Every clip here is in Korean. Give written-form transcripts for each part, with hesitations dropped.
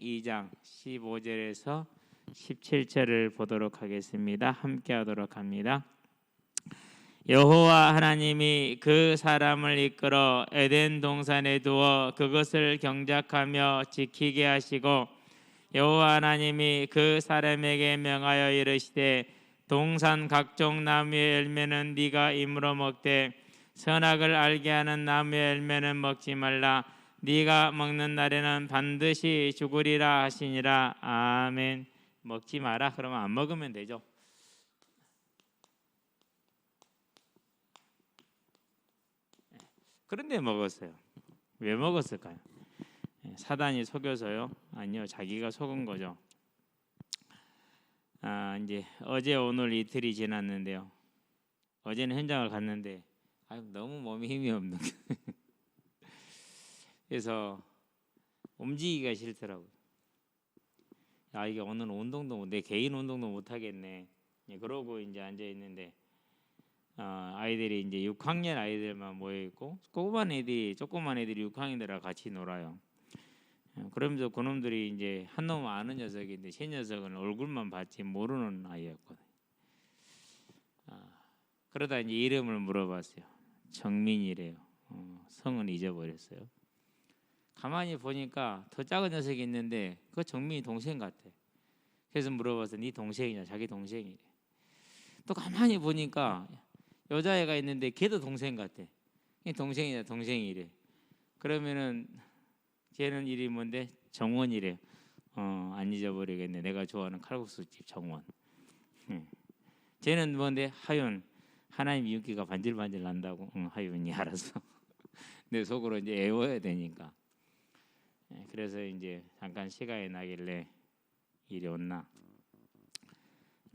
2장 15절에서 17절을 보도록 하겠습니다. 함께 하도록 합니다. 여호와 하나님이 그 사람을 이끌어 에덴 동산에 두어 그것을 경작하며 지키게 하시고 여호와 하나님이 그 사람에게 명하여 이르시되 동산 각종 나무의 열매는 네가 임으로 먹되 선악을 알게 하는 나무의 열매는 먹지 말라. 네가 먹는 날에는 반드시 죽으리라 하시니라. 아멘. 먹지 마라 그러면 안 먹으면 되죠. 그런데 먹었어요. 왜 먹었을까요? 사단이 속여서요? 아니요, 자기가 속은 거죠. 이제 어제 오늘 이틀이 지났는데요. 어제는 현장을 갔는데 너무 몸에 힘이 없는 그래서 움직이기가 싫더라고요. 이게 오늘 운동도 내 개인 운동도 못 하겠네. 그러고 이제 앉아 있는데 아이들이 이제 6학년 아이들만 모여 있고 조그만 애들이 6학년들하고 같이 놀아요. 그러면서 그놈들이 이제 한 놈은 아는 녀석인데 세 녀석은 얼굴만 봤지 모르는 아이였거든요. 그러다 이제 이름을 물어봤어요. 정민이래요. 성은 잊어버렸어요. 가만히 보니까 더 작은 녀석이 있는데 그 정민이 동생 같아. 그래서 물어봐서 네 동생이냐? 자기 동생이래. 또 가만히 보니까 여자애가 있는데 걔도 동생 같아. 동생이냐? 동생이래. 그러면은 쟤는 이름이 뭔데? 정원이래. 안 잊어버리겠네. 내가 좋아하는 칼국수집 정원. 쟤는 뭔데? 하윤. 하나님 윤기가 반질반질 난다고. 하윤이 알았어. 내 속으로 이제 애워야 되니까. 그래서 이제 잠깐 시간이 나길래 이리 온나.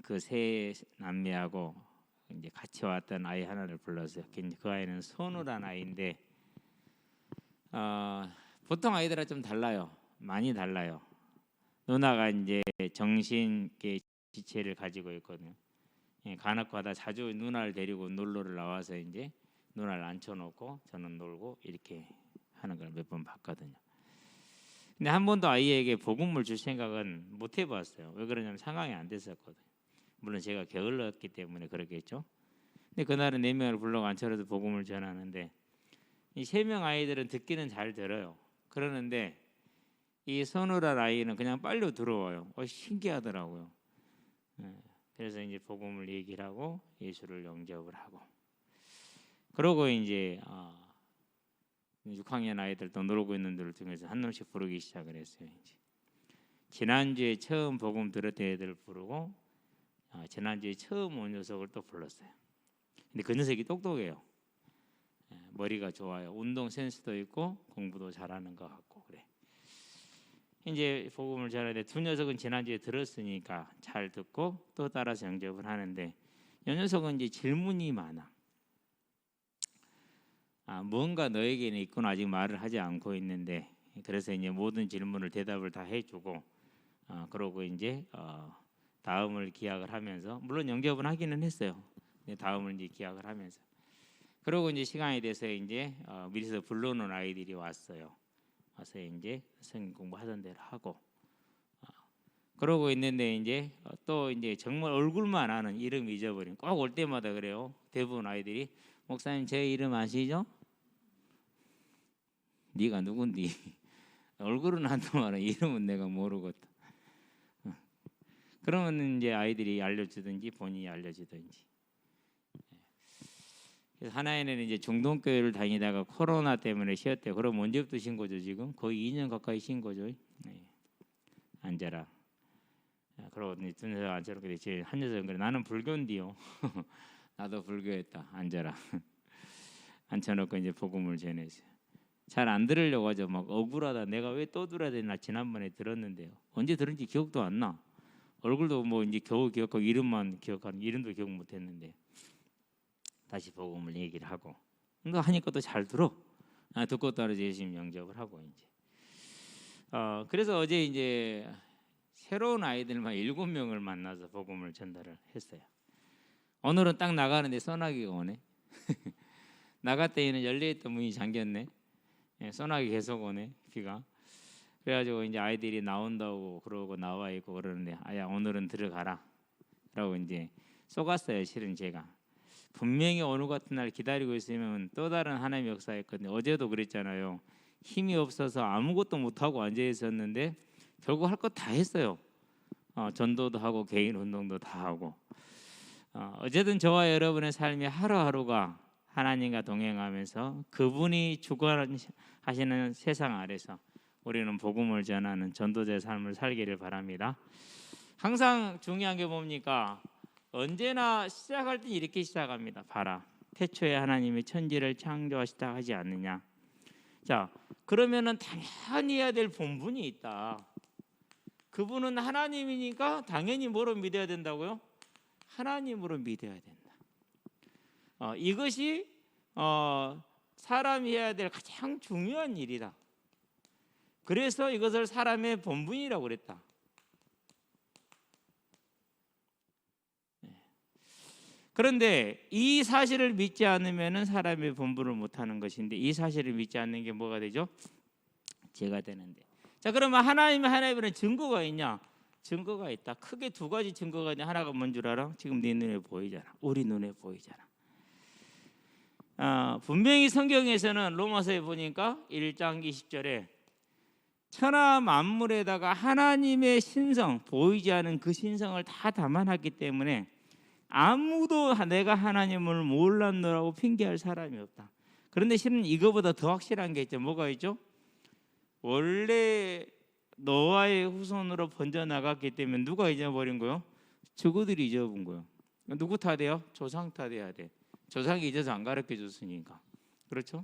그 세 남매하고 이제 같이 왔던 아이 하나를 불렀어요. 그 아이는 선우란 아이인데 보통 아이들은 좀 달라요. 많이 달라요. 누나가 이제 정신계 지체를 가지고 있거든요. 간혹가다 자주 누나를 데리고 놀러를 나와서 이제 누나를 앉혀놓고 저는 놀고 이렇게 하는 걸 몇 번 봤거든요. 근데 한 번도 아이에게 복음을 줄 생각은 못 해봤어요. 왜 그러냐면 상황이 안 됐었거든요. 물론 제가 게을렀기 때문에 그렇겠죠. 근데 그날은 4명을 불러 앉혀서 복음을 전하는데 이 3명 아이들은 듣기는 잘 들어요. 그러는데 이 선우란 아이는 그냥 빨려 들어와요. 신기하더라고요. 그래서 이제 복음을 얘기를 하고 예수를 영접을 하고 그러고 이제 6학년 아이들도 놀고 있는 들 중에서 한 놈씩 부르기 시작을 했어요. 이제. 지난주에 처음 복음 들었던 애들 부르고 지난주에 처음 온 녀석을 또 불렀어요. 근데 그 녀석이 똑똑해요. 머리가 좋아요. 운동 센스도 있고 공부도 잘하는 것 같고 그래. 이제 복음을 전하는데 두 녀석은 지난주에 들었으니까 잘 듣고 또 따라서 영접을 하는데 이 녀석은 이제 질문이 많아. 뭔가 너에게는 있구나 아직 말을 하지 않고 있는데 그래서 이제 모든 질문을 대답을 다 해주고 그러고 이제 다음을 기약을 하면서 물론 영접은 하기는 했어요. 다음을 이제 기약을 하면서 그러고 이제 시간이 돼서 이제 미리서 불러놓은 아이들이 왔어요. 와서 이제 성경 공부하던 대로 하고 그러고 있는데 이제 또 이제 정말 얼굴만 아는 이름 잊어버린 꼭 올 때마다 그래요. 대부분 아이들이 목사님 제 이름 아시죠? 네가 누군디? 얼굴은 한동안 이름은 내가 모르겠다. 그러면 이제 아이들이 알려주든지 본인이 알려주든지. 그래서 하나에는 이제 중동교회를 다니다가 코로나 때문에 쉬었대요. 그럼 언제부터 쉰 거죠 지금? 거의 2년 가까이 쉰 거죠. 앉아라. 그러고 두 녀석 앉혀놓고 한 녀석은 그래 나는 불교인데요. 나도 불교했다. 앉아라. 앉혀놓고 이제 복음을 전했어요. 잘 안 들으려고 하죠. 막 억울하다. 내가 왜 또 들어야 되나 지난번에 들었는데요. 언제 들은지 기억도 안 나. 얼굴도 뭐 이제 겨우 기억하고 이름만 기억하는 이름도 기억 못했는데 다시 복음을 얘기를 하고 그거 하니까 또 잘 들어. 듣고 따라 열심히 영접을 하고 이제 그래서 어제 이제 새로운 아이들만 7명을 만나서 복음을 전달을 했어요. 오늘은 딱 나가는데 소나기가 오네. 나갈 때에는 열려있던 문이 잠겼네. 소나기 계속 오네 비가. 그래가지고 이제 아이들이 나온다고 그러고 나와 있고 그러는데 아야 오늘은 들어가라 라고 이제 쏘갔어요. 실은 제가 분명히 오늘 같은 날 기다리고 있으면 또 다른 하나님의 역사였거든요. 어제도 그랬잖아요. 힘이 없어서 아무것도 못하고 앉아 있었는데 결국 할 것 다 했어요. 전도도 하고 개인 운동도 다 하고 어쨌든 저와 여러분의 삶이 하루하루가 하나님과 동행하면서 그분이 주관하시는 세상 아래서 우리는 복음을 전하는 전도자의 삶을 살기를 바랍니다. 항상 중요한 게 뭡니까? 언제나 시작할 때 이렇게 시작합니다. 봐라, 태초에 하나님이 천지를 창조하시다 하지 않느냐. 자, 그러면은 당연히 해야 될 본분이 있다. 그분은 하나님이니까 당연히 뭐로 믿어야 된다고요? 하나님으로 믿어야 된다. 이것이 사람이 해야 될 가장 중요한 일이다. 그래서 이것을 사람의 본분이라고 그랬다. 그런데 이 사실을 믿지 않으면 사람의 본분을 못하는 것인데 이 사실을 믿지 않는 게 뭐가 되죠? 죄가 되는데. 자, 그러면 하나님은 증거가 있냐? 증거가 있다. 크게 두 가지 증거가 있냐. 하나가 뭔 줄 알아? 지금 네 눈에 보이잖아. 우리 눈에 보이잖아. 분명히 성경에서는 로마서에 보니까 1장 20절에 천하 만물에다가 하나님의 신성, 보이지 않은 그 신성을 다 담아놨기 때문에 아무도 내가 하나님을 몰랐노라고 핑계할 사람이 없다. 그런데 실은 이거보다 더 확실한 게 있죠. 뭐가 있죠? 원래 노아의 후손으로 번져나갔기 때문에 누가 잊어버린 거요? 저거들이 잊어본 거예요. 누구 탓이에요? 조상 탓해야 돼. 조상이 잊어서 안 가르쳐줬으니까. 그렇죠?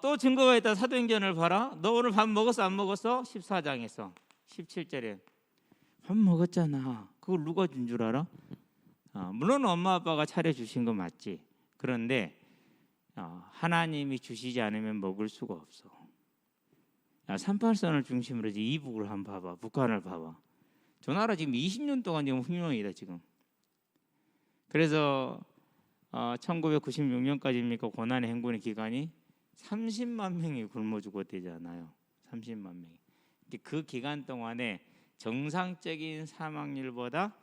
또 증거가 있다. 사도행전을 봐라. 너 오늘 밥 먹었어 안 먹었어? 14장에서 17절에 밥 먹었잖아. 그걸 누가 준 줄 알아? 물론 엄마 아빠가 차려주신 거 맞지. 그런데 하나님이 주시지 않으면 먹을 수가 없어. 38선을 중심으로 이제 이북을 한번 봐봐. 북한을 봐봐. 저 나라 지금 20년 동안 지금 흉년이다 지금. 그래서 1996년까지입니까? 고난의 행군의 기간이 30만 명이 굶어 죽었대잖아요. 30만 명이. 그 기간 동안에 정상적인 사망률보다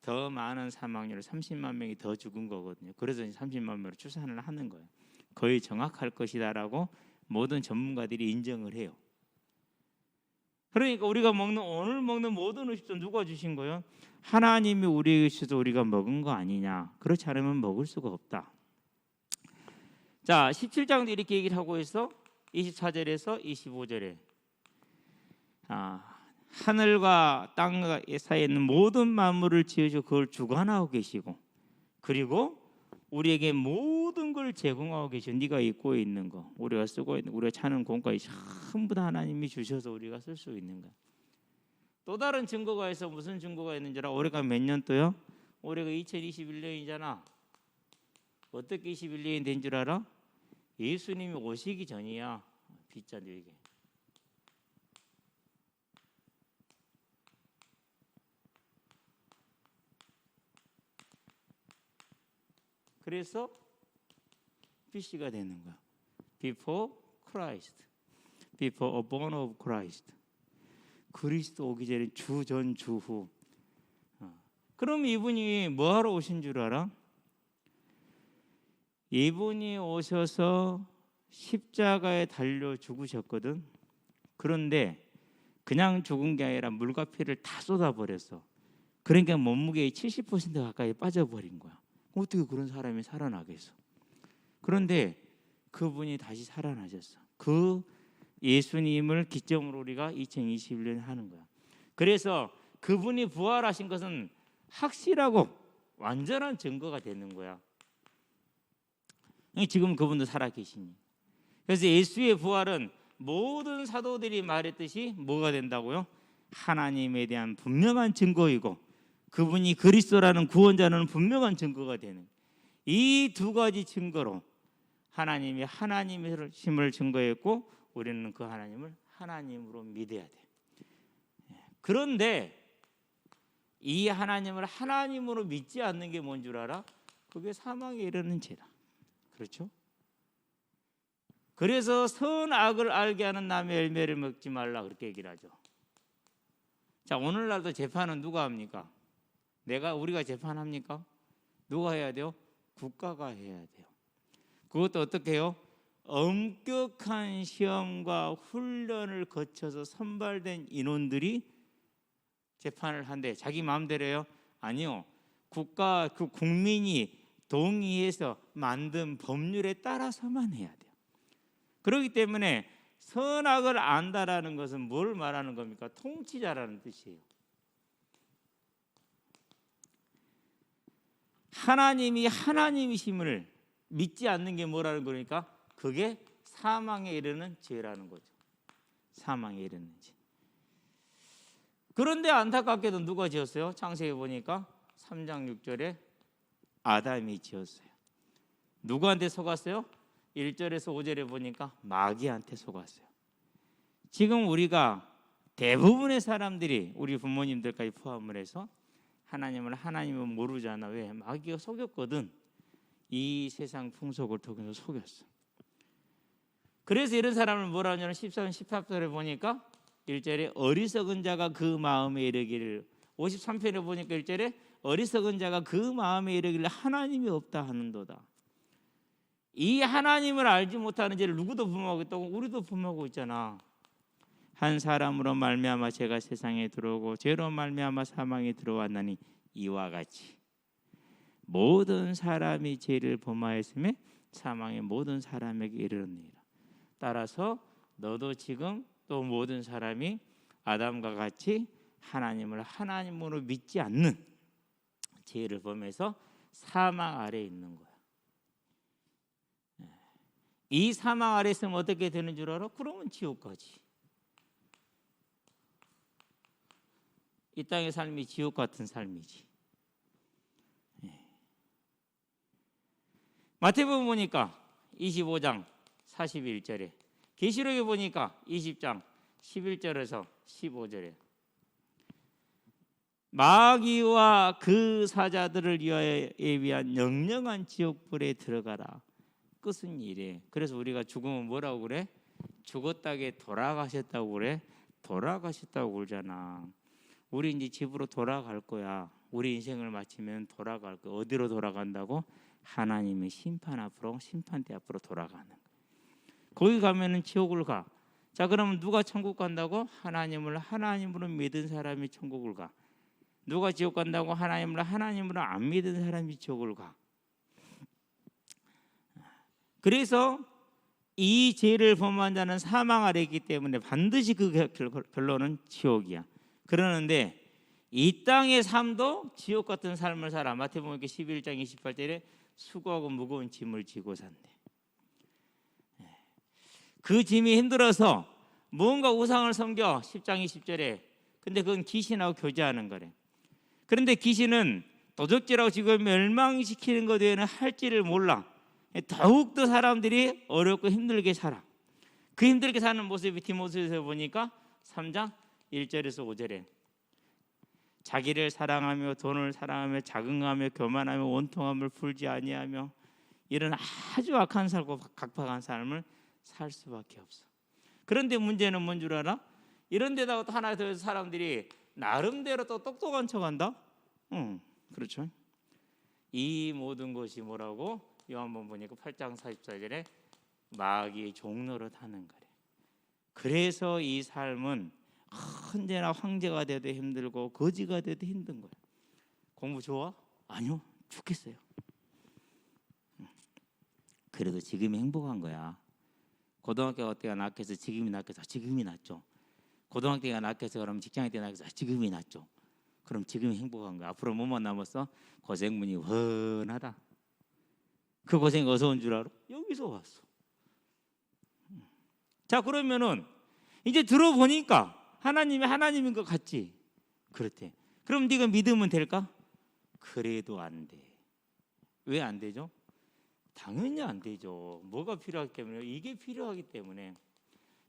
더 많은 사망률 30만 명이 더 죽은 거거든요. 그래서 30만 명으로 추산을 하는 거예요. 거의 정확할 것이다라고 모든 전문가들이 인정을 해요. 그러니까 우리가 오늘 먹는 모든 음식도 누가 주신 거예요? 하나님이 우리에게 주셔서 우리가 먹은 거 아니냐. 그렇지 않으면 먹을 수가 없다. 자, 17장도 이렇게 얘기를 하고 있어. 24절에서 25절에 하늘과 땅 사이에 있는 모든 만물을 지으시고 그걸 주관하고 계시고 그리고 우리에게 모든 걸 제공하고 계시고 네가 입고 있는 거, 우리가 쓰고 있는 우리가 차는 공까지 전부 다 하나님이 주셔서 우리가 쓸 수 있는 거야. 또 다른 증거가 있어. 무슨 증거가 있는 줄 알아? 올해가 몇 년도요? 올해가 2021년이잖아. 어떻게 21년이 된 줄 알아? 예수님이 오시기 전이야. 빗자들에게. 그래서 BC가 되는 거야. Before Christ, Before a born of Christ. 그리스도 오기 전에 주전 주후. 그럼 이분이 뭐하러 오신 줄 알아? 이분이 오셔서 십자가에 달려 죽으셨거든. 그런데 그냥 죽은 게 아니라 물과 피를 다 쏟아버렸어. 그러니까 몸무게의 70% 가까이 빠져버린 거야. 어떻게 그런 사람이 살아나겠어? 그런데 그분이 다시 살아나셨어. 그 예수님을 기점으로 우리가 2021년 하는 거야. 그래서 그분이 부활하신 것은 확실하고 완전한 증거가 되는 거야. 지금 그분도 살아계시니. 그래서 예수의 부활은 모든 사도들이 말했듯이 뭐가 된다고요? 하나님에 대한 분명한 증거이고 그분이 그리스도라는 구원자는 분명한 증거가 되는 이 두 가지 증거로 하나님이 하나님의 힘을 증거했고 우리는 그 하나님을 하나님으로 믿어야 돼. 그런데 이 하나님을 하나님으로 믿지 않는 게 뭔 줄 알아? 그게 사망에 이르는 죄다. 그렇죠? 그래서 선악을 알게 하는 나무의 열매를 먹지 말라 그렇게 얘기를 하죠. 자, 오늘날도 재판은 누가 합니까? 우리가 재판합니까? 누가 해야 돼요? 국가가 해야 돼요. 그것도 어떻게 해요? 엄격한 시험과 훈련을 거쳐서 선발된 인원들이 재판을 한대. 자기 마음대로요? 아니요. 국민이 동의해서 만든 법률에 따라서만 해야 돼요. 그렇기 때문에 선악을 안다라는 것은 뭘 말하는 겁니까? 통치자라는 뜻이에요. 하나님이 하나님이심을 믿지 않는 게 뭐라는 거니까? 그게 사망에 이르는 죄라는 거죠. 사망에 이르는 죄. 그런데 안타깝게도 누가 지었어요? 창세기 보니까 3장 6절에 아담이 지었어요. 누구한테 속았어요? 1절에서 5절에 보니까 마귀한테 속았어요. 지금 우리가 대부분의 사람들이 우리 부모님들까지 포함을 해서 하나님을 모르잖아. 왜? 마귀가 속였거든. 이 세상 풍속을 통해서 속였어. 그래서 이런 사람을 뭐라 하냐면 13, 14절에 보니까 1절에 어리석은 자가 그 마음에 이르기를, 53편에 보니까 1절에 어리석은 자가 그 마음에 이르기를 하나님이 없다 하는도다. 이 하나님을 알지 못하는 죄를 누구도 범하고 있다고? 우리도 범하고 있잖아. 한 사람으로 말미암아 죄가 세상에 들어오고 죄로 말미암아 사망이 들어왔나니 이와 같이 모든 사람이 죄를 범하였으며 사망의 모든 사람에게 이르느니라. 따라서 너도 지금 또 모든 사람이 아담과 같이 하나님을 하나님으로 믿지 않는 죄를 범해서 사망 아래에 있는 거야. 이 사망 아래에 있으면 어떻게 되는 줄 알아? 그러면 지옥 가지. 이 땅의 삶이 지옥 같은 삶이지. 마태복음 보니까 25장 41절에, 계시록에 보니까 20장 11절에서 15절에 마귀와 그 사자들을 위하여 예비한 영영한 지옥불에 들어가라. 끝은 이래. 그래서 우리가 죽으면 뭐라고 그래? 죽었다게 돌아가셨다고 그래? 돌아가셨다고 그러잖아. 우리 이제 집으로 돌아갈 거야. 우리 인생을 마치면 돌아갈 거야. 어디로 돌아간다고? 하나님의 심판대 앞으로 돌아가는 거야. 거기 가면은 지옥을 가. 자, 그러면 누가 천국 간다고? 하나님을 하나님으로 믿은 사람이 천국을 가. 누가 지옥 간다고? 하나님을 하나님으로 안 믿은 사람이 지옥을 가. 그래서 이 죄를 범한 자는 사망 아래 있기 때문에 반드시 그 결론은 지옥이야. 그러는데 이 땅의 삶도 지옥 같은 삶을 살아. 마태복음 11장 28절에 수고하고 무거운 짐을 지고 산대. 그 짐이 힘들어서 뭔가 우상을 섬겨. 10장 20절에. 근데 그건 귀신하고 교제하는 거래. 그런데 귀신은 도적질하고 지금 멸망시키는 것 외에는 할지를 몰라. 더욱더 사람들이 어렵고 힘들게 살아. 그 힘들게 사는 모습이 디모데후서 보니까 3장 1절에서 5절에 자기를 사랑하며 돈을 사랑하며 자긍하며 교만하며 원통함을 풀지 아니하며 이런 아주 악한 살고 각박한 삶을 살 수밖에 없어. 그런데 문제는 뭔 줄 알아? 이런 데다가 또 하나 더 사람들이 나름대로 또 똑똑한 척한다. 그렇죠. 이 모든 것이 뭐라고? 요한복음 보니까 8장 44절에 마귀의 종노릇 하는 거래. 그래서 이 삶은 언제나 황제가 돼도 힘들고 거지가 돼도 힘든 거야. 공부 좋아? 아니요, 죽겠어요. 그래도 지금이 행복한 거야. 고등학교 때가 낫겠어? 지금이 낫겠어? 지금이 낫죠. 고등학교 때가 낫겠어? 그럼 직장일 때 낫겠어? 지금이 낫죠. 그럼 지금이 행복한 거야. 앞으로 뭐만 남았어? 고생문이 훤하다. 그 고생이 어디서 온 줄 알아? 여기서 왔어. 자, 그러면은 이제 들어보니까 하나님이 하나님인 것 같지? 그렇대. 그럼 네가 믿으면 될까? 그래도 안 돼. 왜 안 되죠? 당연히 안 되죠. 뭐가 필요하기 때문에? 이게 필요하기 때문에.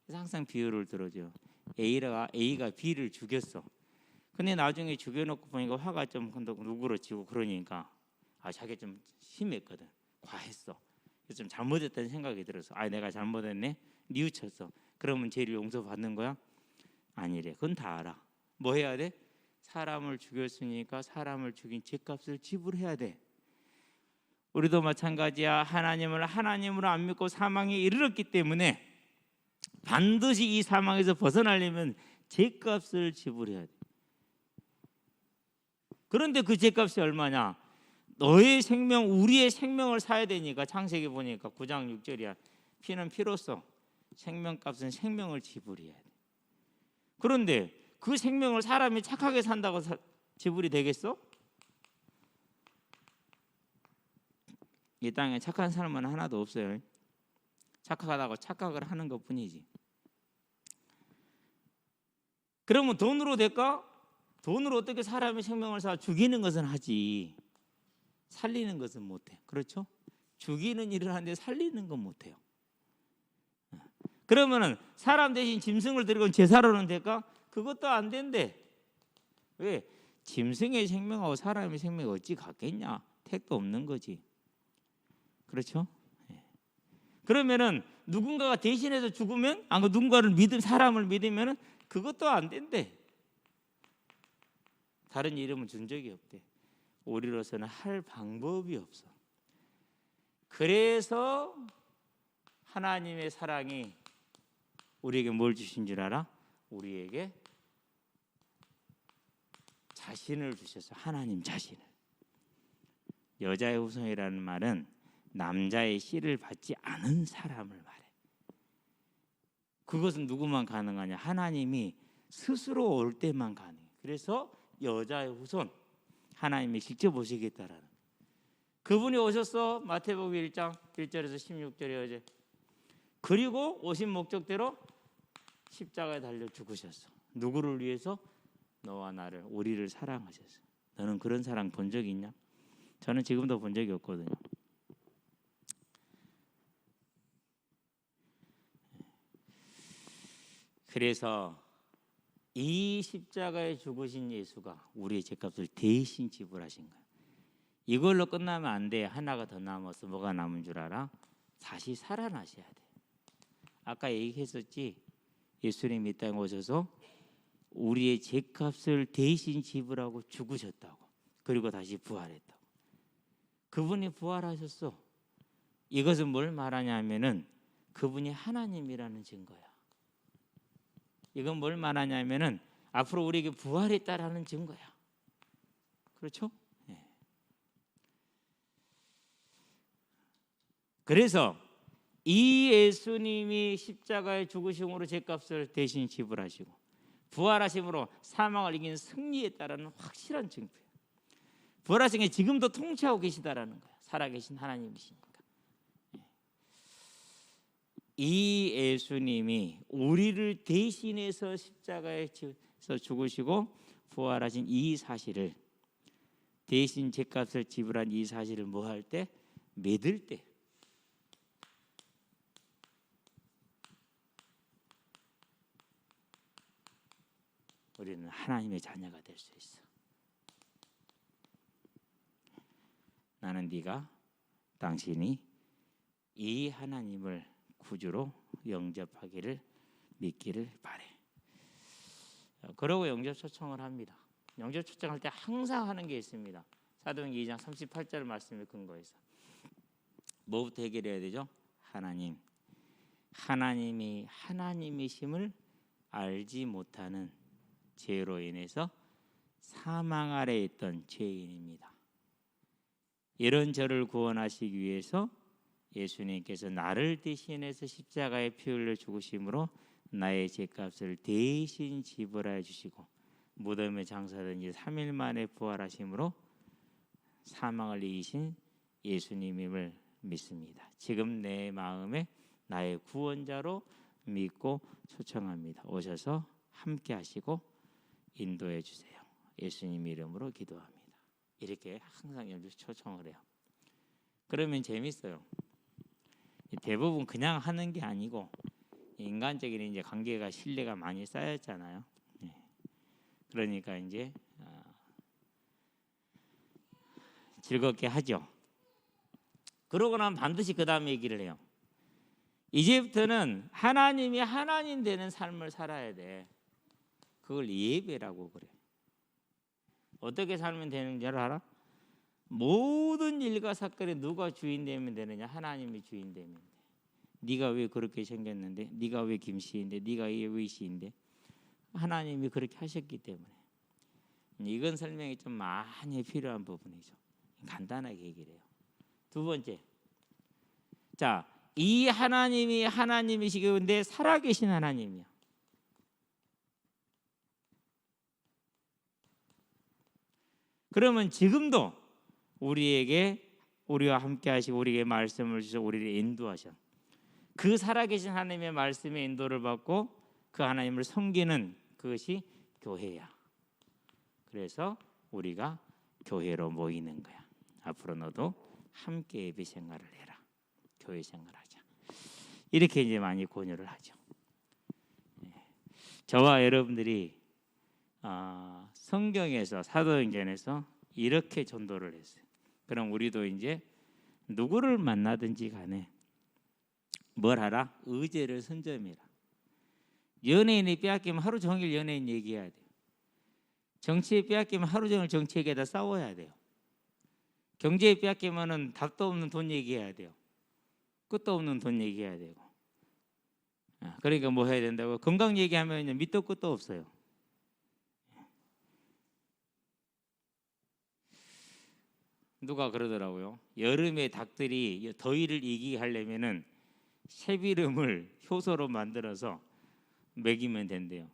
그래서 항상 비유를 들어줘. A가 B를 죽였어. 근데 나중에 죽여놓고 보니까 화가 좀 누그러지고 그러니까 자기가 좀 심했거든. 과했어. 좀 잘못했다는 생각이 들어서 내가 잘못했네, 뉘우쳤어. 그러면 죄를 용서받는 거야? 아니래. 그건 다 알아. 뭐 해야 돼? 사람을 죽였으니까 사람을 죽인 죄값을 지불해야 돼. 우리도 마찬가지야. 하나님을 하나님으로 안 믿고 사망에 이르렀기 때문에 반드시 이 사망에서 벗어나려면 죄값을 지불해야 돼. 그런데 그 죄값이 얼마냐? 너의 생명, 우리의 생명을 사야 되니까. 창세기 보니까 9장 6절이야. 피는 피로써, 생명값은 생명을 지불해야 돼. 그런데 그 생명을 사람이 착하게 산다고 지불이 되겠어? 이 땅에 착한 사람은 하나도 없어요. 착하다고 착각을 하는 것뿐이지. 그러면 돈으로 될까? 돈으로 어떻게 사람의 생명을 사? 죽이는 것은 하지, 살리는 것은 못해. 그렇죠? 죽이는 일을 하는데 살리는 건 못해요. 그러면은 사람 대신 짐승을 데리고 제사로는 될까? 그것도 안 된대. 왜? 짐승의 생명하고 사람의 생명이 어찌 같겠냐? 택도 없는 거지. 그렇죠? 그러면은 누군가가 대신해서 죽으면, 누군가를 사람을 믿으면은 그것도 안 된대. 다른 이름을 준 적이 없대. 우리로서는 할 방법이 없어. 그래서 하나님의 사랑이 우리에게 뭘 주신 줄 알아? 우리에게 자신을 주셔서, 하나님 자신을. 여자의 후손이라는 말은 남자의 씨를 받지 않은 사람을 말해. 그것은 누구만 가능하냐? 하나님이 스스로 올 때만 가능해. 그래서 여자의 후손, 하나님이 직접 오시겠다라는. 그분이 오셨어. 마태복음 1장 1절에서 16절에 어제. 그리고 오신 목적대로 십자가에 달려 죽으셨어. 누구를 위해서? 너와 나를, 우리를 사랑하셨어. 너는 그런 사랑 본 적이 있냐? 저는 지금도 본 적이 없거든요. 그래서 이 십자가에 죽으신 예수가 우리의 죄값을 대신 지불하신 거야. 이걸로 끝나면 안 돼. 하나가 더 남았어. 뭐가 남은 줄 알아? 다시 살아나셔야 돼. 아까 얘기했었지. 예수님이 이 땅에 오셔서 우리의 죄값을 대신 지불하고 죽으셨다고. 그리고 다시 부활했다고. 그분이 부활하셨어. 이것은 뭘 말하냐면은 그분이 하나님이라는 증거야. 이건 뭘 말하냐면은 앞으로 우리에게 부활했다라는 증거야. 그렇죠? 네. 그래서 이 예수님이 십자가에 죽으심으로 죄값을 대신 지불하시고 부활하심으로 사망을 이긴 승리했다라는 확실한 증거예요. 부활하신 게 지금도 통치하고 계시다라는 거야. 살아계신 하나님이시니까. 이 예수님이 우리를 대신해서 십자가에서 죽으시고 부활하신 이 사실을, 대신 죄값을 지불한 이 사실을 뭐 할 때? 믿을 때. 우리는 하나님의 자녀가 될 수 있어. 나는 네가, 당신이 이 하나님을 구주로 영접하기를, 믿기를 바래. 그러고 영접 초청을 합니다. 영접 초청할 때 항상 하는 게 있습니다. 사도행전 2장 38절 말씀을 근거해서 뭐부터 해결해야 되죠? 하나님. 하나님이 하나님이심을 알지 못하는 죄로 인해서 사망 아래 있던 죄인입니다. 이런 저를 구원하시기 위해서 예수님께서 나를 대신해서 십자가에 피 흘려 죽으심으로 나의 죄값을 대신 지불하여 주시고 무덤에 장사된 지 3일 만에 부활하심으로 사망을 이기신 예수님임을 믿습니다. 지금 내 마음에 나의 구원자로 믿고 초청합니다. 오셔서 함께 하시고 인도해 주세요. 예수님 이름으로 기도합니다. 이렇게 항상 초청을 해요. 그러면 재밌어요. 대부분 그냥 하는 게 아니고 인간적인 이제 관계가, 신뢰가 많이 쌓였잖아요. 그러니까 이제 즐겁게 하죠. 그러고 나면 반드시 그 다음 얘기를 해요. 이제부터는 하나님이 하나님 되는 삶을 살아야 돼. 그걸 예배라고 그래. 어떻게 살면 되는 줄 알아? 모든 일과 사건에 누가 주인 되면 되느냐? 하나님이 주인 되면 돼. 네가 왜 그렇게 생겼는데? 네가 왜 김씨인데? 네가 왜 이씨인데? 하나님이 그렇게 하셨기 때문에. 이건 설명이 좀 많이 필요한 부분이죠. 간단하게 얘기를 해요. 두 번째, 자, 이 하나님이 하나님이시기인데 살아계신 하나님이야. 그러면 지금도 우리와 함께 하시고 우리에게 말씀을 주셔 우리를 인도하셔. 그 살아계신 하나님의 말씀의 인도를 받고 그 하나님을 섬기는 그것이 교회야. 그래서 우리가 교회로 모이는 거야. 앞으로 너도 함께 예배 생활을 해라. 교회 생활하자. 이렇게 이제 많이 권유를 하죠. 저와 여러분들이 성경에서 사도행전에서 이렇게 전도를 했어요. 그럼 우리도 이제 누구를 만나든지 간에 뭘 하라? 의제를 선점해라. 연예인이 빼앗기면 하루 종일 연예인 얘기해야 돼요. 정치에 빼앗기면 하루 종일 정치 얘기에다 싸워야 돼요. 경제에 빼앗기면은 답도 없는 돈 얘기해야 돼요. 끝도 없는 돈 얘기해야 되고. 그러니까 뭐 해야 된다고? 건강 얘기하면 밑도 끝도 없어요. 누가 그러더라고요. 여름에 닭들이 더위를 이기게 하려면은 새비름을 효소로 만들어서 먹이면 된대요.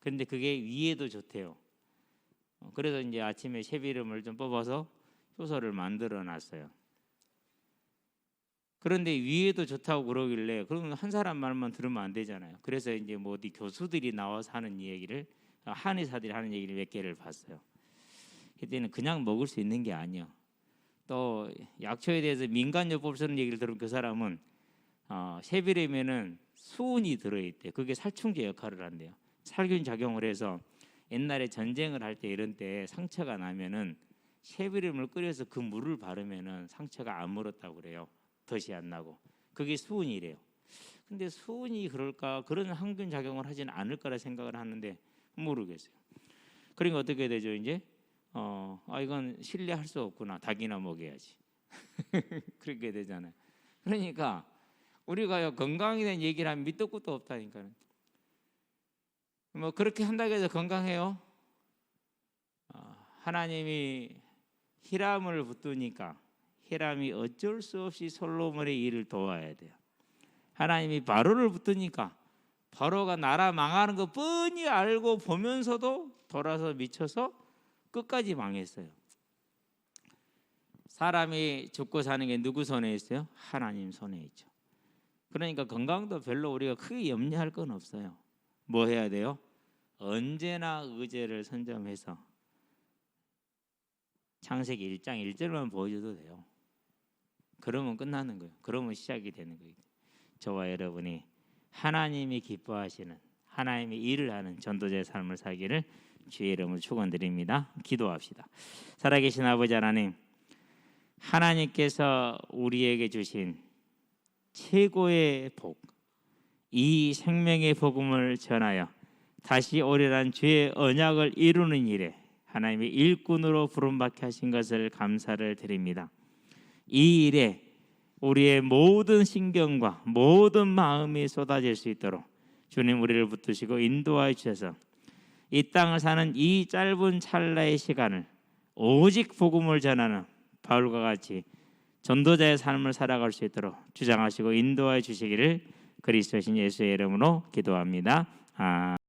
근데 그게 위에도 좋대요. 그래서 이제 아침에 새비름을 좀 뽑아서 효소를 만들어 놨어요. 그런데 위에도 좋다고 그러길래 그러면 한 사람 말만 들으면 안 되잖아요. 그래서 이제 뭐 어디 교수들이 나와서 하는 얘기를 한의사들이 하는 얘기를 몇 개를 봤어요. 그때는 그냥 먹을 수 있는 게 아니에요. 또 약초에 대해서 민간요법 쓰는 얘기를 들으면 그 사람은 새비름에는 수은이 들어있대. 그게 살충제 역할을 한대요. 살균 작용을 해서 옛날에 전쟁을 할 때 이런 때 상처가 나면은 새비름을 끓여서 그 물을 바르면은 상처가 안 물었다고 그래요. 덫이 안 나고. 그게 수은이래요. 근데 수은이 그럴까? 그런 항균 작용을 하지는 않을 거라 생각을 하는데 모르겠어요. 그러니까 어떻게 되죠? 이제 이건 신뢰할 수 없구나. 닭이나 먹여야지. 그렇게 되잖아요. 그러니까 우리가 건강에 대한 얘기를 하면 밑도 끝도 없다니까요. 뭐 그렇게 한다고 해서 건강해요? 하나님이 히람을 붙드니까 히람이 어쩔 수 없이 솔로몬의 일을 도와야 돼요. 하나님이 바로를 붙드니까 바로가 나라 망하는 거 뻔히 알고 보면서도 돌아서 미쳐서 끝까지 망했어요. 사람이 죽고 사는 게 누구 손에 있어요? 하나님 손에 있죠. 그러니까 건강도 별로 우리가 크게 염려할 건 없어요. 뭐 해야 돼요? 언제나 의제를 선점해서 창세기 1장 1절만 보여줘도 돼요. 그러면 끝나는 거예요. 그러면 시작이 되는 거예요. 저와 여러분이 하나님이 기뻐하시는 하나님의 일을 하는 전도자의 삶을 살기를 주의 이름으로 축원드립니다. 기도합시다. 살아계신 아버지 하나님, 하나님께서 우리에게 주신 최고의 복, 이 생명의 복음을 전하여 다시 오래란 주의 언약을 이루는 일에 하나님의 일꾼으로 부름받게 하신 것을 감사를 드립니다. 이 일에 우리의 모든 신경과 모든 마음이 쏟아질 수 있도록 주님 우리를 붙드시고 인도하여 주셔서 이 땅을 사는 이 짧은 찰나의 시간을 오직 복음을 전하는 바울과 같이 전도자의 삶을 살아갈 수 있도록 주장하시고 인도하여 주시기를 그리스도신 예수의 이름으로 기도합니다.